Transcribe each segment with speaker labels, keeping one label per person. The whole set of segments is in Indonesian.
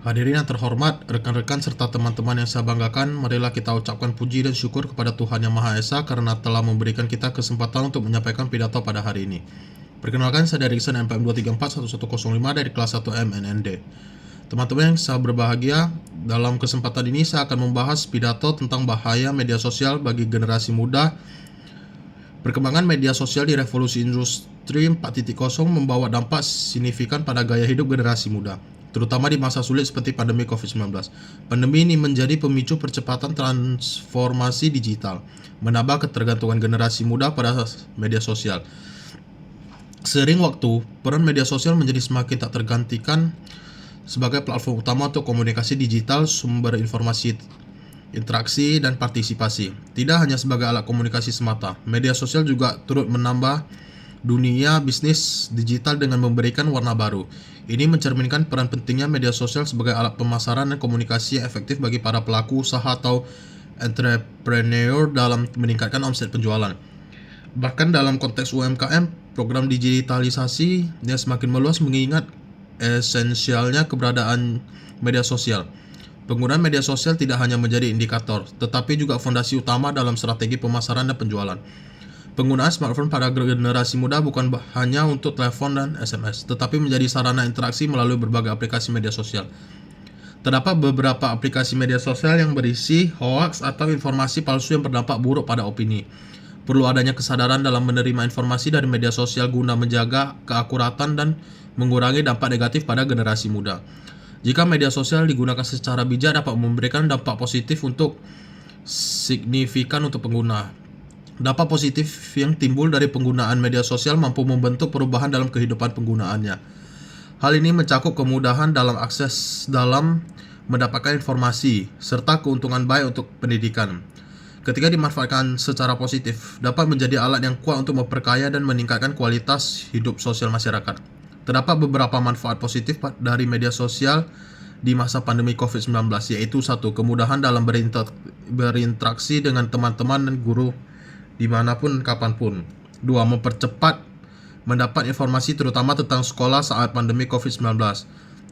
Speaker 1: Hadirin yang terhormat, rekan-rekan serta teman-teman yang saya banggakan, marilah kita ucapkan puji dan syukur kepada Tuhan Yang Maha Esa karena telah memberikan kita kesempatan untuk menyampaikan pidato pada hari ini. Perkenalkan, saya dari Iksan MPM 2341105 dari kelas 1 MNND. Teman-teman yang saya berbahagia, dalam kesempatan ini saya akan membahas pidato tentang bahaya media sosial bagi generasi muda. Perkembangan media sosial di revolusi industri 4.0 membawa dampak signifikan pada gaya hidup generasi muda, terutama di masa sulit seperti pandemi COVID-19. Pandemi ini menjadi pemicu percepatan transformasi digital, menambah ketergantungan generasi muda pada media sosial. Seiring waktu, peran media sosial menjadi semakin tak tergantikan sebagai platform utama untuk komunikasi digital, sumber informasi, interaksi, dan partisipasi. Tidak hanya sebagai alat komunikasi semata, media sosial juga turut menambah dunia bisnis digital dengan memberikan warna baru. Ini mencerminkan peran pentingnya media sosial sebagai alat pemasaran dan komunikasi yang efektif bagi para pelaku usaha atau entrepreneur dalam meningkatkan omset penjualan. Bahkan dalam konteks UMKM, program digitalisasi yang semakin meluas mengingat esensialnya keberadaan media sosial. Penggunaan media sosial tidak hanya menjadi indikator, tetapi juga fondasi utama dalam strategi pemasaran dan penjualan. Penggunaan smartphone pada generasi muda bukan hanya untuk telepon dan SMS, tetapi menjadi sarana interaksi melalui berbagai aplikasi media sosial. Terdapat beberapa aplikasi media sosial yang berisi hoaks atau informasi palsu yang berdampak buruk pada opini. Perlu adanya kesadaran dalam menerima informasi dari media sosial guna menjaga keakuratan dan mengurangi dampak negatif pada generasi muda. Jika media sosial digunakan secara bijak dapat memberikan dampak positif untuk signifikan untuk pengguna. Dampak positif yang timbul dari penggunaan media sosial mampu membentuk perubahan dalam kehidupan penggunaannya. Hal ini mencakup kemudahan dalam akses dalam mendapatkan informasi, serta keuntungan baik untuk pendidikan. Ketika dimanfaatkan secara positif, dapat menjadi alat yang kuat untuk memperkaya dan meningkatkan kualitas hidup sosial masyarakat. Terdapat beberapa manfaat positif dari media sosial di masa pandemi COVID-19, yaitu 1. Kemudahan dalam berinteraksi dengan teman-teman dan guru dimanapun kapanpun. 2. Mempercepat mendapat informasi terutama tentang sekolah saat pandemi COVID-19.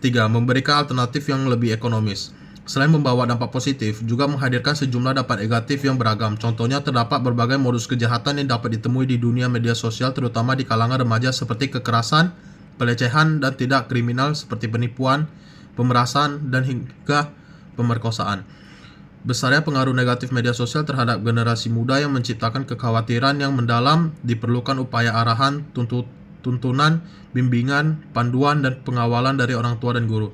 Speaker 1: 3. Memberikan alternatif yang lebih ekonomis. Selain membawa dampak positif, juga menghadirkan sejumlah dampak negatif yang beragam. Contohnya, terdapat berbagai modus kejahatan yang dapat ditemui di dunia media sosial, terutama di kalangan remaja seperti kekerasan, pelecehan, dan tidak kriminal seperti penipuan, pemerasan, dan hingga pemerkosaan. Besarnya pengaruh negatif media sosial terhadap generasi muda yang menciptakan kekhawatiran yang mendalam, diperlukan upaya arahan, tuntunan, bimbingan, panduan, dan pengawalan dari orang tua dan guru.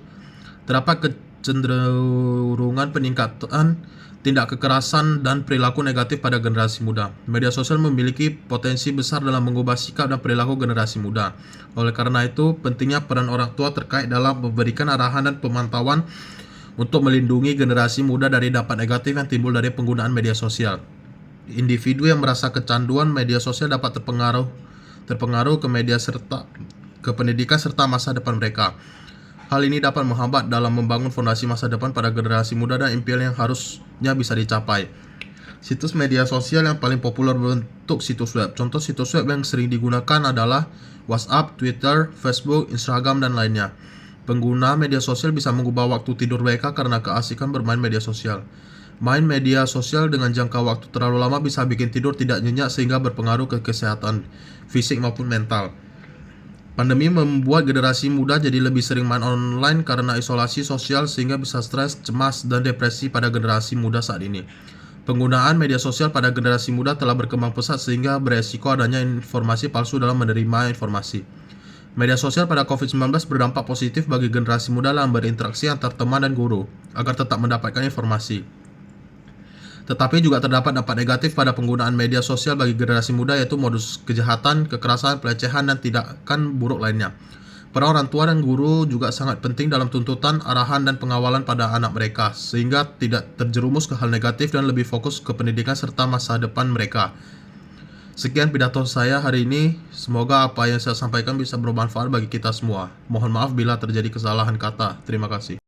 Speaker 1: Terdapat kecenderungan peningkatan tindak kekerasan dan perilaku negatif pada generasi muda. Media sosial memiliki potensi besar dalam mengubah sikap dan perilaku generasi muda. Oleh karena itu, pentingnya peran orang tua terkait dalam memberikan arahan dan pemantauan untuk melindungi generasi muda dari dampak negatif yang timbul dari penggunaan media sosial. Individu yang merasa kecanduan media sosial dapat terpengaruh ke media serta ke pendidikan serta masa depan mereka. Hal ini dapat menghambat dalam membangun fondasi masa depan pada generasi muda dan impian yang harusnya bisa dicapai. Situs media sosial yang paling populer berbentuk situs web. Contoh situs web yang sering digunakan adalah WhatsApp, Twitter, Facebook, Instagram, dan lainnya. Pengguna media sosial bisa mengubah waktu tidur mereka karena keasikan bermain media sosial. Main media sosial dengan jangka waktu terlalu lama bisa bikin tidur tidak nyenyak sehingga berpengaruh ke kesehatan fisik maupun mental. Pandemi membuat generasi muda jadi lebih sering main online karena isolasi sosial sehingga bisa stres, cemas, dan depresi pada generasi muda saat ini. Penggunaan media sosial pada generasi muda telah berkembang pesat sehingga beresiko adanya informasi palsu dalam menerima informasi. Media sosial pada COVID-19 berdampak positif bagi generasi muda dalam berinteraksi antar teman dan guru agar tetap mendapatkan informasi. Tetapi juga terdapat dampak negatif pada penggunaan media sosial bagi generasi muda, yaitu modus kejahatan, kekerasan, pelecehan, dan tindakan buruk lainnya. Para orang tua dan guru juga sangat penting dalam tuntutan, arahan, dan pengawalan pada anak mereka, sehingga tidak terjerumus ke hal negatif dan lebih fokus ke pendidikan serta masa depan mereka. Sekian pidato saya hari ini. Semoga apa yang saya sampaikan bisa bermanfaat bagi kita semua. Mohon maaf bila terjadi kesalahan kata. Terima kasih.